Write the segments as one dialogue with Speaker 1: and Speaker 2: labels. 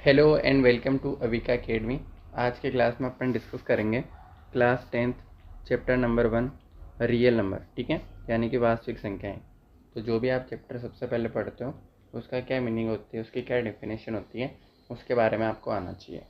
Speaker 1: Hello and welcome to Avika academy. आज के class में अपन डिस्कस करेंगे class 10th chapter number 1 real number, ठीक है, यानी कि वास्तविक संख्याएं। तो जो भी आप चैप्टर सबसे पहले पढ़ते हो उसका क्या मीनिंग होती है, उसकी क्या डेफिनेशन होती है, उसके बारे में आपको आना चाहिए।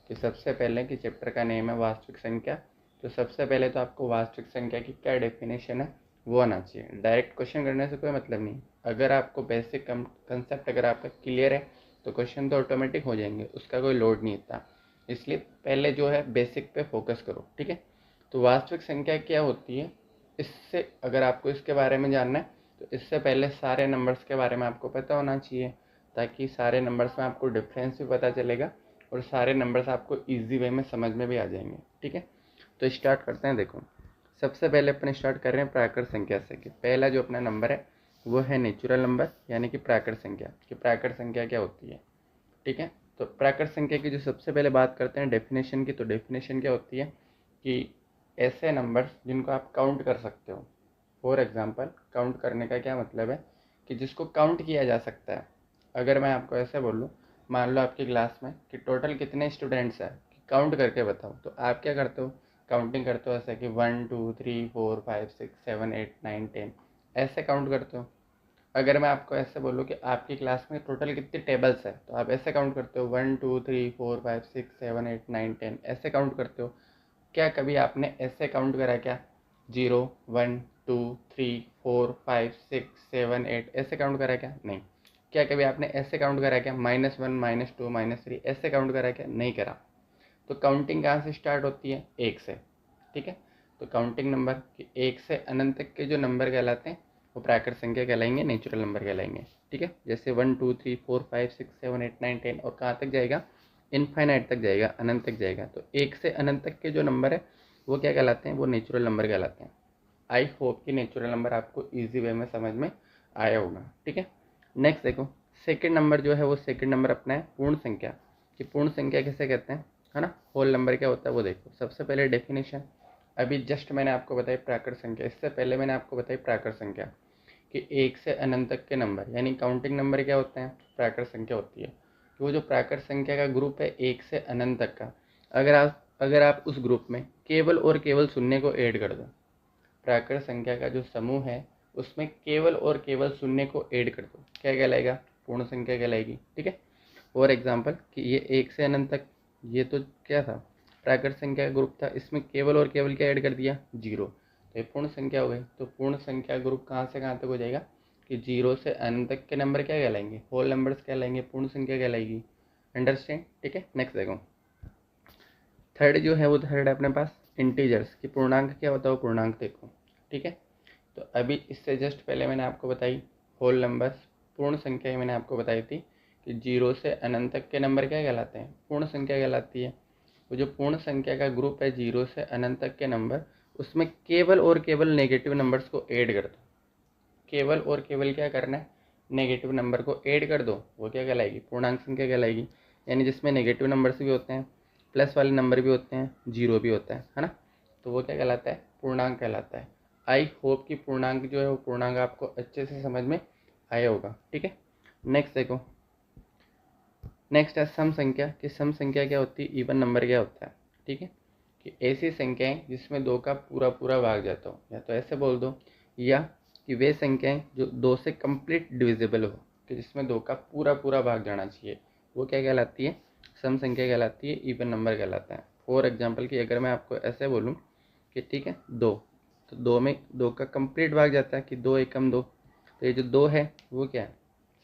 Speaker 1: कि सबसे पहले कि चैप्टर का नेम है वास्तविक संख्या, तो सबसे पहले तो आपको वास्तविक संख्या की क्या डेफिनेशन है वो आना चाहिए। डायरेक्ट क्वेश्चन करने से कोई मतलब नहीं। अगर आपको बेसिक कंसेप्ट अगर आपका क्लियर है तो क्वेश्चन तो ऑटोमेटिक हो जाएंगे, उसका कोई लोड नहीं इतना। इसलिए पहले जो है बेसिक पे फोकस करो, ठीक है। तो वास्तविक संख्या क्या होती है, इससे अगर आपको इसके बारे में जानना है तो इससे पहले सारे नंबर्स के बारे में आपको पता होना चाहिए, ताकि सारे नंबर्स में आपको डिफरेंस भी पता चलेगा और सारे नंबर्स आपको ईजी वे में समझ में भी आ जाएंगे, ठीक है। तो स्टार्ट करते हैं। देखो, सबसे पहले अपन स्टार्ट कर रहे हैं प्राकृत संख्या से। कि पहला जो अपना नंबर है वो है नेचुरल नंबर, यानी कि प्राकृत संख्या। कि प्राकृत संख्या क्या होती है, ठीक है। तो प्राकृत संख्या की जो सबसे पहले बात करते हैं डेफिनेशन की, तो डेफिनेशन क्या होती है कि ऐसे नंबर्स जिनको आप काउंट कर सकते हो। फॉर एग्जांपल, काउंट करने का क्या मतलब है कि जिसको काउंट किया जा सकता है। अगर मैं आपको ऐसे बोलूँ, मान लो आपकी क्लास में कि टोटल कितने स्टूडेंट्स हैं, काउंट करके बताओ, तो आप क्या करते हो, काउंटिंग करते हो ऐसे कि 1 2 3 4 5 6 7 8 9 10, ऐसे काउंट करते हो। अगर मैं आपको ऐसे बोलूँ कि आपकी क्लास में टोटल कितनी टेबल्स है, तो आप ऐसे काउंट करते हो 1 2 3 4 5 6 7 8 9 10, ऐसे काउंट करते हो। क्या कभी आपने ऐसे काउंट करा क्या, 0 1 2 3 4 5 6 7 8 ऐसे काउंट करा क्या? नहीं। क्या कभी आपने ऐसे काउंट करा क्या, -1 -2 -3 ऐसे काउंट करा क्या? नहीं करा। तो काउंटिंग कहाँ से स्टार्ट होती है, एक से, ठीक है। तो काउंटिंग नंबर एक से अनंत तक के जो नंबर कहलाते हैं वो प्राकृत संख्या कहलाएंगे, नेचुरल नंबर कहलाएंगे, ठीक है। जैसे 1 2 3 4 5 6 7 8 9 10, और कहाँ तक जाएगा, इनफाइनाइट तक जाएगा, अनंत तक जाएगा। तो एक से अनंत तक के जो नंबर है वो क्या कहलाते हैं, वो नेचुरल नंबर कहलाते हैं। आई होप कि नेचुरल नंबर आपको ईजी वे में समझ में आया होगा, ठीक है। नेक्स्ट देखो, सेकंड नंबर जो है वो सेकंड नंबर अपना है पूर्ण संख्या। कि पूर्ण संख्या किसे कहते हैं, है ना। होल नंबर क्या होता है वो देखो। सबसे पहले डेफिनेशन, अभी जस्ट मैंने आपको बताई प्राकृत संख्या, इससे पहले मैंने आपको बताई प्राकृत संख्या कि एक से अनंत तक के नंबर यानी काउंटिंग नंबर क्या होते हैं, प्राकृत संख्या होती है। कि वो जो प्राकृत संख्या का ग्रुप है एक से अनंत तक का, अगर आप उस ग्रुप में केवल और केवल शून्य को ऐड कर दो, प्राकृत संख्या का जो समूह है उसमें केवल और केवल शून्य को ऐड कर दो, क्या कहलाएगा, पूर्ण संख्या कहलाएगी, ठीक है। फॉर एग्जाम्पल कि ये एक से अनंत तक, ये तो क्या था, प्राकृत संख्या का ग्रुप था, इसमें केवल और केवल क्या ऐड कर दिया, 0, तो ये पूर्ण संख्या हो गई। तो पूर्ण संख्या ग्रुप कहाँ से कहाँ तक हो जाएगा कि 0 से अनंत तक के नंबर क्या कहलाएंगे, होल नंबर्स कहलाएंगे, पूर्ण संख्या कहलाएगी। अंडरस्टैंड, ठीक है। नेक्स्ट देखो, थर्ड जो है वो थर्ड है अपने पास इंटीजर्स। की पूर्णांक क्या होता है, वो पूर्णांक देखो, ठीक है। तो अभी इससे जस्ट पहले मैंने आपको बताई होल नंबर्स, पूर्ण संख्या मैंने आपको बताई थी कि 0 से अनंत तक के नंबर क्या कहलाते हैं, पूर्ण संख्या कहलाती है। वो जो पूर्ण संख्या का ग्रुप है 0 से अनंत तक के नंबर, उसमें केवल और केवल नेगेटिव नंबर्स को ऐड कर दो। केवल और केवल क्या करना है, नेगेटिव नंबर को ऐड कर दो, वो क्या कहलाएगी, पूर्णांक संख्या कहलाएगी। यानी जिसमें नेगेटिव नंबर्स भी होते हैं, प्लस वाले नंबर भी होते हैं, जीरो भी होता है ना। तो वो क्या कहलाता है, पूर्णांक कहलाता है। आई होप कि पूर्णांक जो है वो पूर्णांक आपको अच्छे से समझ में आया होगा, ठीक है। नेक्स्ट देखो, नेक्स्ट है सम संख्या। कि सम संख्या क्या होती है, इवन नंबर क्या होता है, ठीक है। कि ऐसी संख्याएं जिसमें दो का पूरा पूरा भाग जाता हो, या तो ऐसे बोल दो, या कि वे संख्याएं जो दो से कंप्लीट डिविजिबल हो, कि जिसमें दो का पूरा पूरा भाग जाना चाहिए, वो क्या कहलाती है, सम संख्या कहलाती है, इवन नंबर कहलाता है। फॉर एग्जाम्पल कि अगर मैं आपको ऐसे बोलूँ कि ठीक है दो, तो दो में दो का कंप्लीट भाग जाता है कि दो एकम दो, तो ये जो दो है वो क्या है,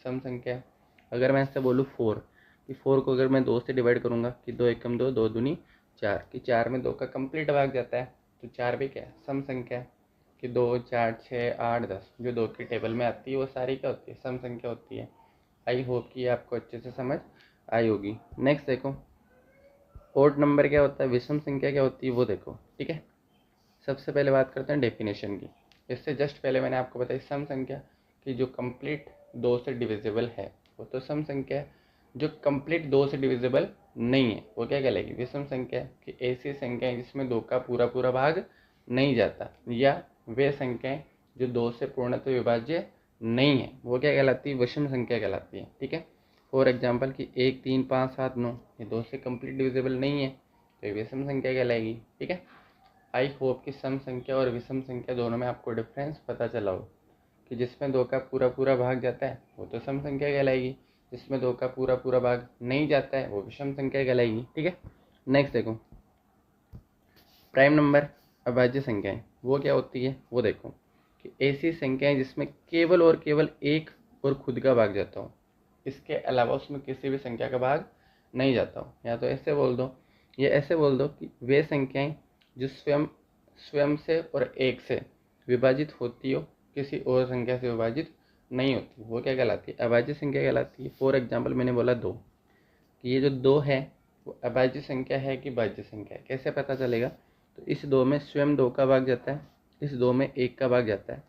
Speaker 1: सम संख्या है। अगर मैं ऐसे बोलूँ फोर, कि फोर को अगर मैं दो से डिवाइड करूँगा कि दो एकम दो, दो दूनी चार, कि चार में दो का कंप्लीट भाग जाता है, तो चार भी क्या है, सम संख्या है। कि 2 4 6 8 10 जो दो की टेबल में आती है वो सारी क्या होती है, सम संख्या होती है। आई होप कि आपको अच्छे से समझ आई होगी। नेक्स्ट देखो, ओड नंबर क्या होता है, विषम संख्या क्या होती है वो देखो, ठीक है। सबसे पहले बात करते हैं डेफिनेशन की। इससे जस्ट पहले मैंने आपको बताई सम संख्या कि जो कंप्लीट दो से डिविजिबल है वो तो सम संख्या है। जो कंप्लीट दो से डिविजिबल नहीं है वो क्या कहलाएगी, विषम संख्या। कि ऐसी संख्याएं जिसमें दो का पूरा पूरा भाग नहीं जाता, या वे संख्याएं जो दो से पूर्णतः विभाज्य नहीं है, वो क्या कहलाती है, विषम संख्या कहलाती है, ठीक है। फॉर एग्जांपल कि 1 3 5 7 9 ये 2 से कंप्लीट डिविजिबल नहीं है, तो ये विषम संख्या कहलाएगी। ठीक है, आई होप कि सम संख्या और विषम संख्या दोनों में आपको डिफरेंस पता चला हो कि जिसमें 2 का पूरा पूरा भाग जाता है वो तो सम संख्या कहलाएगी, जिसमें 2 का पूरा पूरा भाग नहीं जाता है वो विषम संख्या कहलाएगी। ठीक है, नेक्स्ट देखो, प्राइम नंबर अभाज्य संख्याएं वो क्या होती है, वो देखो कि ऐसी संख्याएं जिसमें केवल और केवल एक और खुद का भाग जाता हो, इसके अलावा उसमें किसी भी संख्या का भाग नहीं जाता हो। या तो ऐसे बोल दो, या ऐसे बोल दो कि वे संख्याएं जो स्वयं से और एक से विभाजित होती हो, किसी और संख्या से विभाजित नहीं होती, वो क्या कहलाती है, अभाज्य संख्या कहलाती है। फॉर एग्जाम्पल मैंने बोला 2, कि ये जो 2 है वो अभाज्य संख्या है कि भाज्य संख्या है, कैसे पता चलेगा, तो इस 2 में स्वयं 2 का भाग जाता है, इस 2 में 1 का भाग जाता है,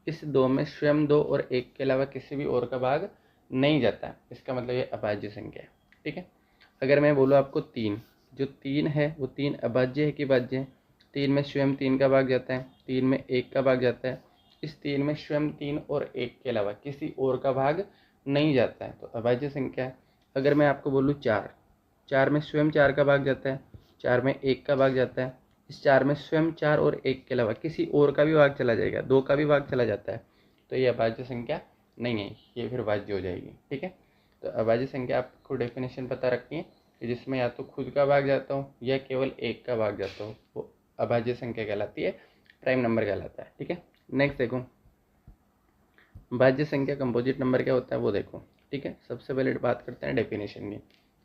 Speaker 1: इस 2 में स्वयं 2 और 1 के अलावा किसी भी और का भाग नहीं जाता है, इसका मतलब ये अभाज्य संख्या है। ठीक है, अगर मैं बोलूँ आपको 3, जो 3 है वो 3 अभाज्य है कि भाज्य है, 3 में स्वयं 3 का भाग जाता है, 3 में 1 का भाग जाता है, इस 3 में स्वयं 3 और 1 के अलावा किसी और का भाग नहीं जाता है, तो अभाज्य संख्या है। अगर मैं आपको बोलूँ 4, 4 में स्वयं 4 का भाग जाता है, 4 में 1 का भाग जाता है, इस 4 में स्वयं 4 और 1 के अलावा किसी और का भी भाग चला जाएगा, 2 का भी भाग चला जाता है, तो ये अभाज्य संख्या नहीं है, ये फिर भाज्य हो जाएगी। ठीक है, तो अभाज्य संख्या आपको डेफिनेशन पता रखनी है कि जिसमें या तो खुद का भाग जाता हो या केवल 1 का भाग जाता हो, वो अभाज्य संख्या कहलाती है, प्राइम नंबर कहलाता है। ठीक है, नेक्स्ट देखो, भाज्य संख्या कंपोजिट नंबर क्या होता है वो देखो। ठीक है, सबसे पहले बात करते हैं डेफिनेशन की।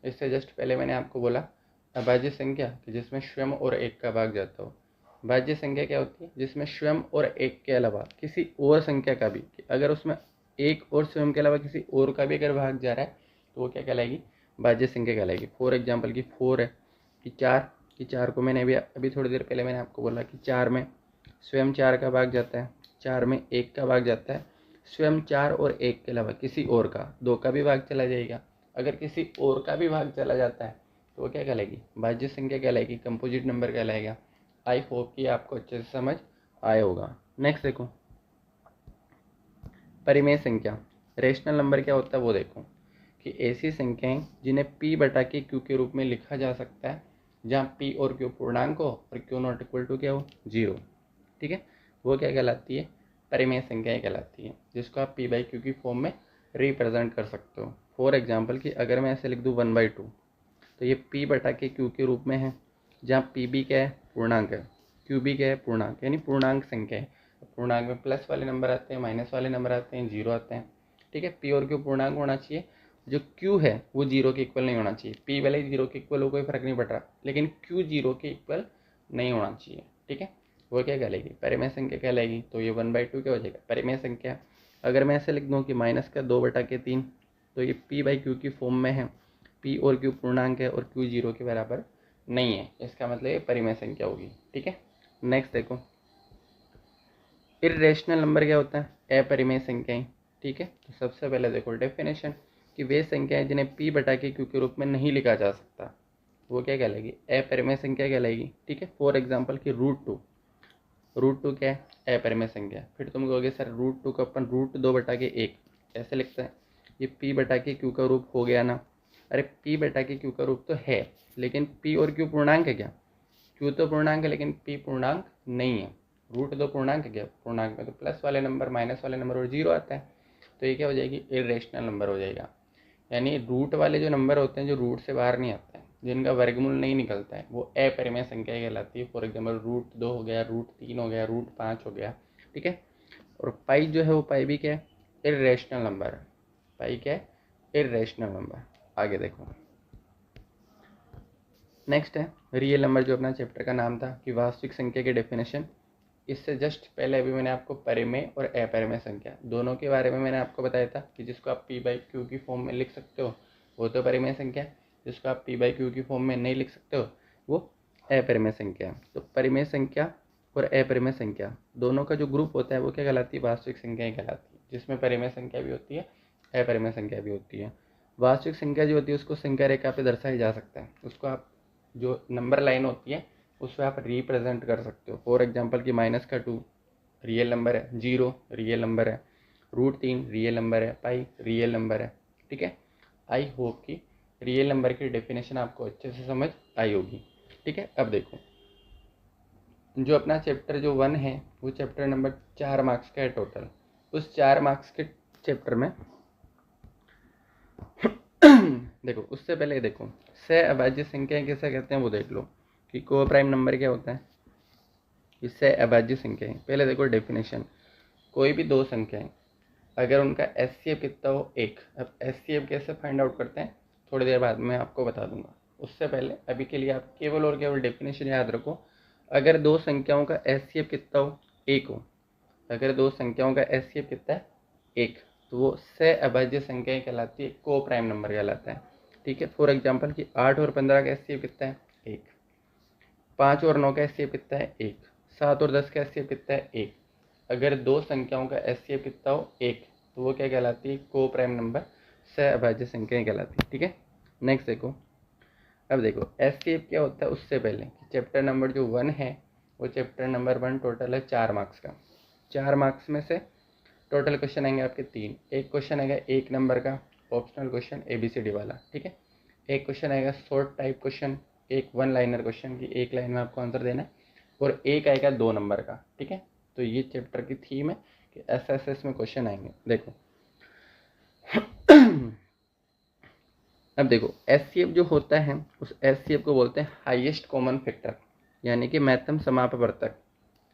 Speaker 1: इससे जस्ट पहले मैंने आपको बोला अभाज्य संख्या कि जिसमें स्वयं और 1 का भाग जाता हो। भाज्य संख्या क्या होती है, जिसमें स्वयं और 1 के अलावा किसी और संख्या का भी, अगर उसमें 1 और स्वयं के अलावा किसी और का भी अगर भाग जा रहा है तो वो क्या कहलाएगी, भाज्य संख्या कहलाएगी। फॉर एग्जाम्पल कि 4 है, कि 4 को मैंने अभी थोड़ी देर पहले मैंने आपको बोला कि 4 में स्वयं 4 का भाग जाता है, 4 में 1 का भाग जाता है, स्वयं 4 और 1 के अलावा किसी और का 2 का भी भाग चला जाएगा, अगर किसी और का भी भाग चला जाता है तो वो क्या कहलाएगी, भाज्य संख्या कहलाएगी, कंपोजिट नंबर कहलाएगा। आई होप कि आपको अच्छे से समझ आया होगा। नेक्स्ट देखो, परिमेय संख्या, रेशनल नंबर क्या होता है वो देखो, कि ऐसी संख्याएं जिन्हें p बटा के q के रूप में लिखा जा सकता है, जहाँ p और q पूर्णांक हो और q नॉट इक्वल टू क्या हो, 0। ठीक है, वो क्या कहलाती है, परिमेय संख्याएं कहलाती है, जिसको आप p बाई क्यू की फॉर्म में रिप्रेजेंट कर सकते हो। फॉर एग्जाम्पल कि अगर मैं ऐसे लिख दूँ 1/2, तो ये p बटा के q के रूप में है, जहाँ p भी क्या है, पूर्णांक है, q भी क्या है, पूर्णांक, यानी पूर्णांक संख्या है। पूर्णांक में प्लस वाले नंबर आते हैं, माइनस वाले नंबर आते हैं, 0 आते हैं। ठीक है, p और q पूर्णांक होना चाहिए, जो q है वो 0 के इक्वल नहीं होना चाहिए, p भले ही 0 के इक्वल हो कोई फर्क नहीं पड़ रहा, लेकिन q 0 के इक्वल नहीं होना चाहिए। ठीक है, वो क्या कहलाएगी, परिमेय संख्या कहलाएगी। तो ये 1/2 क्या हो जाएगा, परिमेय संख्या। अगर मैं ऐसे लिख दूँ कि -2/3, तो ये p बाई क्यू की फॉर्म में है, p और q पूर्णांक है और q 0 के बराबर नहीं है, इसका मतलब ये परिमेय संख्या होगी। ठीक है, नेक्स्ट देखो, इर्रेशनल नंबर क्या होता है, अपरिमेय संख्याएं। ठीक है, तो सबसे पहले देखो डेफिनेशन, कि वे संख्याएं जिन्हें p बटा के q के रूप में नहीं लिखा जा सकता, वो क्या कहलाएगी, अपरिमेय संख्या कहलाएगी। ठीक है, फॉर एग्जाम्पल कि √2 क्या है, अपरिमेय संख्या। फिर तुम कहोगे सर √2 को अपन √2/1 ऐसे लिखते हैं, ये p बटा के q का रूप हो गया ना। अरे p बटा के q का रूप तो है, लेकिन p और q पूर्णांक है क्या, q तो पूर्णांक है लेकिन p पूर्णांक नहीं है। √2 पूर्णांक है क्या, पूर्णांक में तो प्लस वाले नंबर, माइनस वाले नंबर और 0 आता है, तो ये क्या हो जाएगी, इर्रेशनल नंबर हो जाएगा। यानी रूट वाले जो नंबर होते हैं जो रूट से बाहर नहीं आते हैं, जिनका वर्गमूल नहीं निकलता है, वो अपरिमेय संख्या कहलाती है। फॉर एग्जाम्पल √2 हो गया, √3 हो गया, √5 हो गया। ठीक है, और पाई जो है वो पाई भी क्या है, इर्रेशनल नंबर है। पाई क्या है, इर्रेशनल नंबर। आगे देखो, नेक्स्ट है रियल नंबर, जो अपना चैप्टर का नाम था, कि वास्तविक संख्या के डेफिनेशन। इससे जस्ट पहले अभी मैंने आपको परिमेय और अपरिमेय संख्या दोनों के बारे में मैंने आपको बताया था, कि जिसको आप p बाई क्यू की फॉर्म में लिख सकते हो वो तो परिमेय संख्या, जिसको आप p बाई क्यू की फॉर्म में नहीं लिख सकते हो वो अपरिमेय संख्या। तो परिमेय संख्या और अपरिमेय संख्या दोनों का जो ग्रुप होता है वो क्या कहलाती है, वास्तविक संख्याएं कहलाती है, जिसमें परिमेय संख्या भी होती है, अपरिमेय संख्या भी होती है। वास्तविक संख्या जो होती है उसको संख्या रेखा पे दर्शाया जा सकता है, उसको आप जो नंबर लाइन होती है उसमें आप रिप्रेजेंट कर सकते हो। फॉर एग्जांपल कि -2 रियल नंबर है, 0 रियल नंबर है, √3 रियल नंबर है, पाई रियल नंबर है। ठीक है, आई होप कि रियल नंबर की डेफिनेशन आपको अच्छे से समझ आई होगी। ठीक है, अब देखो जो अपना चैप्टर जो 1 है वो चैप्टर नंबर 4 मार्क्स का है टोटल। उस 4 मार्क्स के चैप्टर में देखो उससे पहले देखो सह अभाज्य संख्याएं किसे कहते हैं वो देख लो कि को प्राइम नंबर क्या होता है। इससे अभाज्य संख्याएं पहले देखो डेफिनेशन, कोई भी दो संख्याएं अगर उनका एचसीएफ कितना हो एक। अब एचसीएफ कैसे फाइंड आउट करते हैं थोड़ी देर बाद मैं आपको बता दूंगा। उससे पहले अभी के लिए आप केवल और केवल डेफिनेशन याद रखो। अगर दो संख्याओं का एचसीएफ कितना हो एक हो, अगर दो संख्याओं का एचसीएफ कितना है एक, तो वो सह अभाज्य संख्याएं कहलाती है, को प्राइम नंबर कहलाता है। ठीक है, फॉर एग्जाम्पल कि 8 और 15 का एचसीएफ कितना है एक, 5 और 9 का एचसीएफ कितना है एक, 7 और 10 का एचसीएफ कितना है एक। अगर दो संख्याओं का एचसीएफ कितना हो एक, तो वो क्या कहलाती है, को प्राइम नंबर सह अभाज्य संख्याएं कहलाती है। ठीक है, नेक्स्ट देखो, अब देखो एचसीएफ क्या होता है उससे पहले चैप्टर नंबर जो 1 है वो चैप्टर नंबर 1 टोटल है 4 मार्क्स का। 4 मार्क्स में से टोटल क्वेश्चन आएंगे आपके 3। एक क्वेश्चन आएगा 1 नंबर का ऑप्शनल क्वेश्चन ABCD वाला। ठीक है, एक क्वेश्चन आएगा शॉर्ट टाइप क्वेश्चन, एक 1 लाइनर क्वेश्चन की 1 लाइन में आपको आंसर देना है, और एक आएगा 2 नंबर का। ठीक है, तो ये चैप्टर की थीम है कि SSS में क्वेश्चन आएंगे। देखो अब देखो एचसीएफ जो होता है उस एचसीएफ को बोलते हैं हाईएस्ट कॉमन फैक्टर, यानी कि महत्तम समापवर्तक।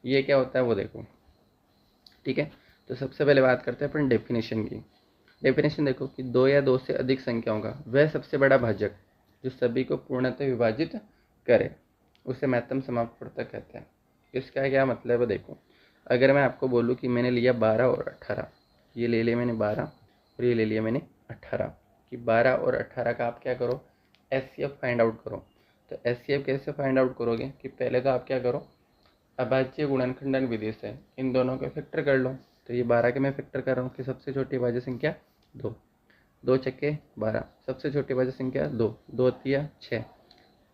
Speaker 1: ये क्या होता है वो देखो। ठीक है, तो सबसे पहले बात करते हैं अपन डेफिनेशन की। डेफिनेशन देखो कि दो या दो से अधिक संख्याओं का वह सबसे बड़ा भाजक जो सभी को पूर्णतः विभाजित करे उसे महत्तम समापवर्तक कहते हैं। इसका क्या मतलब है देखो, अगर मैं आपको बोलूँ कि मैंने लिया 12 और 18, ये ले लिया मैंने 12 और ये ले लिया मैंने 18, कि 12 और 18 का आप क्या करो एचसीएफ फाइंड आउट करो। तो एचसीएफ कैसे फाइंड आउट करोगे कि पहले तो आप क्या करो अभाज्य गुणनखंडन विधि से इन दोनों को फैक्टर कर लो। तो ये 12 के मैं फैक्टर कर रहा हूँ कि सबसे छोटी भाज्य संख्या 2, 2 छक्के 12, सबसे छोटी भाज्य संख्या 2, 2 तिया 6,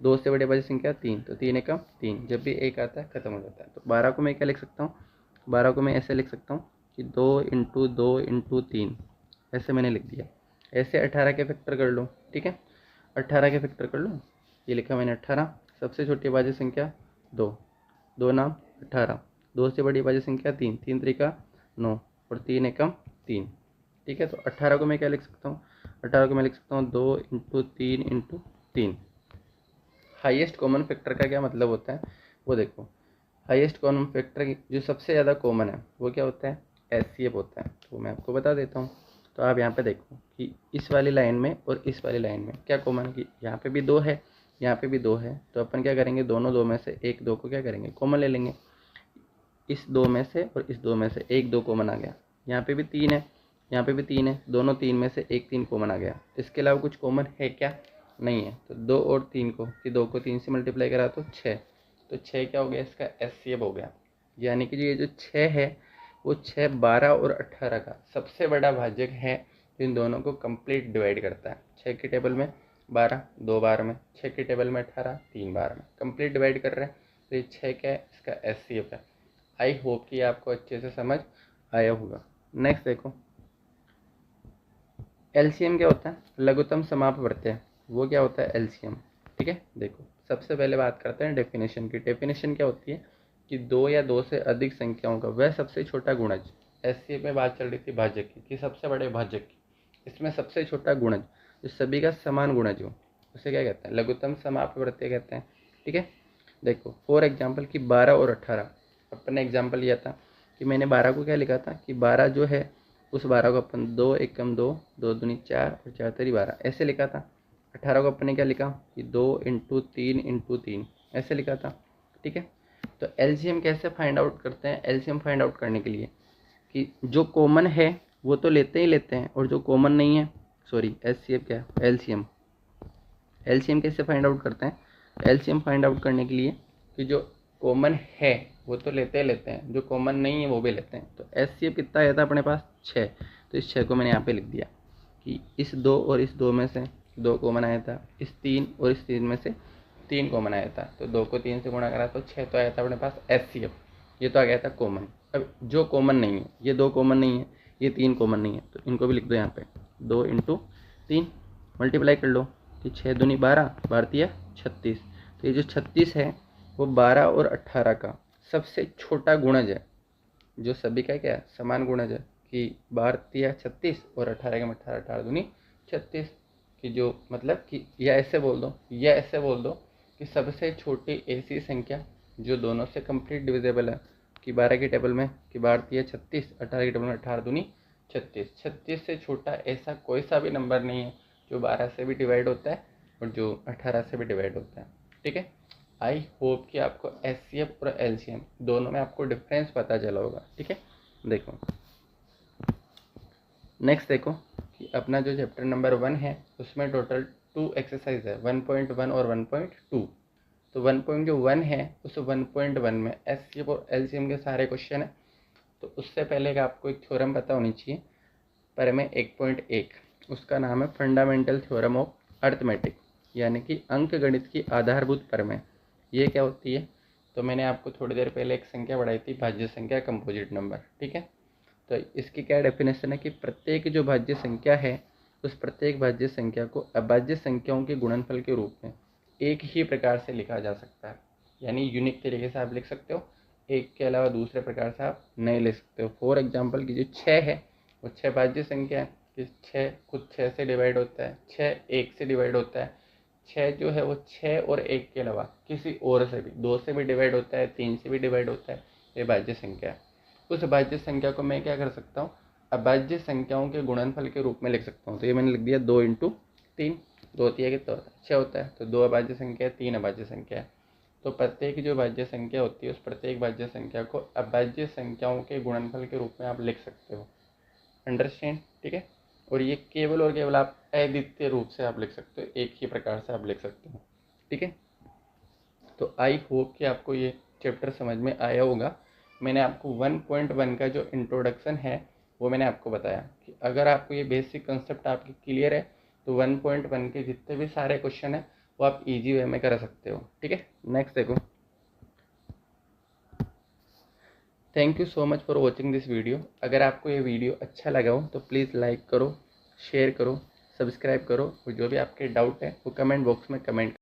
Speaker 1: 2 से बड़ी भाज्य संख्या 3, तो 3 एकम 3, जब भी एक आता है खत्म हो जाता है। तो 12 को मैं क्या लिख सकता हूँ, 12 को मैं ऐसे लिख सकता हूँ कि 2 इंटू 2 इंटू 3, ऐसे मैंने लिख दिया। ऐसे 18 के फैक्टर कर लो। ठीक है, 18 के फैक्टर कर लो, ये लिखा मैंने 18, सबसे छोटी भाज्य संख्या 2, 2 नाम 18, 2 से बड़ी भाज्य संख्या 3, 3 त्रिका 9 और 3 एकम 3। ठीक है, तो 18 को मैं क्या लिख सकता हूँ, 18 को मैं लिख सकता हूँ 2 into 3 into 3। Highest common factor का क्या मतलब होता है वो देखो। हाईएस्ट कॉमन फैक्टर जो सबसे ज़्यादा कॉमन है वो क्या होता है, एचसीएफ होता है। तो मैं आपको बता देता हूँ। तो आप यहाँ पे देखो कि इस वाली लाइन में और इस वाली लाइन में क्या कॉमन, की यहाँ पे भी 2 है, यहाँ पे भी 2 है, तो अपन क्या करेंगे दोनों 2 में से एक 2 को क्या करेंगे कॉमन ले लेंगे। इस 2 में से और इस 2 में से एक 2 कॉमन आ गया। यहाँ पे भी 3 है, यहाँ पे भी 3 है, दोनों 3 में से एक 3 कॉमन आ गया। इसके अलावा कुछ कॉमन है क्या, नहीं है। तो 2 और 3 को, कि 2 को 3 से मल्टीप्लाई करा तो 6, तो 6 क्या हो गया इसका एचसीएफ हो गया। यानी कि ये जो 6 है वो 6 12 और 18 का सबसे बड़ा भाजक है, इन दोनों को कंप्लीट डिवाइड करता है। 6 की टेबल में 12 2 बार में, 6 की टेबल में 18 3 बार में, कंप्लीट डिवाइड कर रहे हैं। तो ये 6 क्या है इसका एचसीएफ है। आई होप कि आपको अच्छे से समझ आया होगा। नेक्स्ट देखो एलसीएम क्या होता है, लघुत्तम समापवर्त्य, वो क्या होता है एलसीएम। ठीक है, देखो सबसे पहले बात करते हैं डेफिनेशन की। डेफिनेशन क्या होती है कि दो या दो से अधिक संख्याओं का वह सबसे छोटा गुणज, एचसीएफ में बात चल रही थी भाजक की कि सबसे बड़े भाजक की, इसमें सबसे छोटा गुणज जो सभी का समान गुणज हो उसे क्या कहते हैं, लघुत्तम समापवर्त्य कहते हैं। ठीक है, देखो फॉर एग्जाम्पल कि 12 और 18, अपन ने एग्जाम्पल लिया था कि मैंने 12 को क्या लिखा था कि 12 जो है उस 12 को अपन 2 एकम 2, 2 दूनी 4 और 4 तेरी 12 ऐसे लिखा था। 18 को अपन ने क्या लिखा कि 2 इंटू 3 इंटू 3 ऐसे लिखा था। ठीक है, तो एलसीएम कैसे फाइंड आउट करते हैं, एलसीएम फाइंड आउट करने के लिए कि जो कॉमन है वो तो लेते ही लेते हैं, और जो कॉमन नहीं है, सॉरी एचसीएफ क्या है एलसीएम। एलसीएम कैसे फाइंड आउट करते हैं, एलसीएम फाइंड आउट करने के लिए कि जो कॉमन है वो तो लेते हैं, जो कॉमन नहीं है वो भी लेते हैं। तो एचसीएफ कितना आया था अपने पास 6, तो इस 6 को मैंने यहाँ पे लिख दिया कि इस 2 और इस 2 में से 2 कॉमन आया था, इस 3 और इस 3 में से 3 कॉमन आया था। तो 2 को 3 से गुणा करा तो 6 तो आया था अपने पास एचसीएफ, ये तो आ गया था कॉमन। अब जो कॉमन नहीं है, ये 2 कॉमन नहीं है, ये 3 कॉमन नहीं है, तो इनको भी लिख दो यहाँ पे 2 इंटू 3। मल्टीप्लाई कर लो कि 6 दूनी 12, 12 36। तो ये जो 36 है वो 12 और 18 का सबसे छोटा गुणज है, जो सभी का क्या है, समान गुणज है कि 12 36 और 18 का 18, 18 दूनी 36 की जो मतलब कि या ऐसे बोल दो कि सबसे छोटी ऐसी संख्या जो दोनों से कंप्लीट डिविजिबल है कि 12 के टेबल में कि 12 36, 18 के टेबल में 18 दूनी 36। 36 से छोटा ऐसा कोई सा भी नंबर नहीं है जो 12 से भी डिवाइड होता है और जो 18 से भी डिवाइड होता है। ठीक है, आई होप कि आपको एचसीएफ और एलसीएम दोनों में आपको डिफरेंस पता चला होगा। ठीक है, देखो नेक्स्ट देखो कि अपना जो चैप्टर नंबर 1 है उसमें टोटल 2 एक्सरसाइज है, 1.1 और 1.2। तो 1.1 है उस 1.1 में एचसीएफ और एलसीएम के सारे क्वेश्चन है। तो उससे पहले का आपको एक थ्योरम पता होनी चाहिए, पर में 1.1, उसका नाम है फंडामेंटल थ्योरम ऑफ अर्थमेटिक, यानी कि अंक गणित की आधारभूत प्रमेय। ये क्या होती है, तो मैंने आपको थोड़ी देर पहले एक संख्या बढ़ाई थी, भाज्य संख्या कंपोजिट नंबर। ठीक है, तो इसकी क्या डेफिनेशन है कि प्रत्येक जो भाज्य संख्या है उस प्रत्येक भाज्य संख्या को अभाज्य संख्याओं के गुणनफल के रूप में एक ही प्रकार से लिखा जा सकता है, यानी यूनिक तरीके से आप लिख सकते हो, एक के अलावा दूसरे प्रकार से आप नहीं लिख सकते हो। फॉर एग्जाम्पल की जो 6 है वो 6 भाज्य संख्या है कि 6 खुद 6 से डिवाइड होता है, 6 1 से डिवाइड होता है, 6 जो है वो 6 और 1 के अलावा किसी और से भी, 2 से भी डिवाइड होता है, 3 से भी डिवाइड होता है, ये भाज्य संख्या है। उस भाज्य संख्या को मैं क्या कर सकता हूँ, अभाज्य संख्याओं के गुणनफल के रूप में लिख सकता हूँ। तो ये मैंने लिख दिया 2 × 3, 2 3 कितना होता है 6 होता है, तो 2 अभाज्य संख्या है, 3 अभाज्य संख्या है। तो प्रत्येक जो भाज्य संख्या होती है उस प्रत्येक भाज्य संख्या को अभाज्य संख्याओं के गुणनफल के रूप में आप लिख सकते हो। अंडरस्टैंड? ठीक है, और ये केवल और केवल आप अद्वितीय रूप से आप लिख सकते हो, एक ही प्रकार से आप लिख सकते हो। ठीक है, तो आई होप कि आपको ये चैप्टर समझ में आया होगा। मैंने आपको 1.1 का जो इंट्रोडक्शन है वो मैंने आपको बताया कि अगर आपको ये बेसिक कंसेप्ट आपके क्लियर है तो 1.1 के जितने भी सारे क्वेश्चन है वो आप इजी वे में कर सकते हो। ठीक है, नेक्स्ट देखो। Thank you so much for watching this video. अगर आपको ये वीडियो अच्छा लगा हो तो प्लीज़ लाइक करो, शेयर करो, सब्सक्राइब करो, और जो भी आपके डाउट है वो कमेंट बॉक्स में कमेंट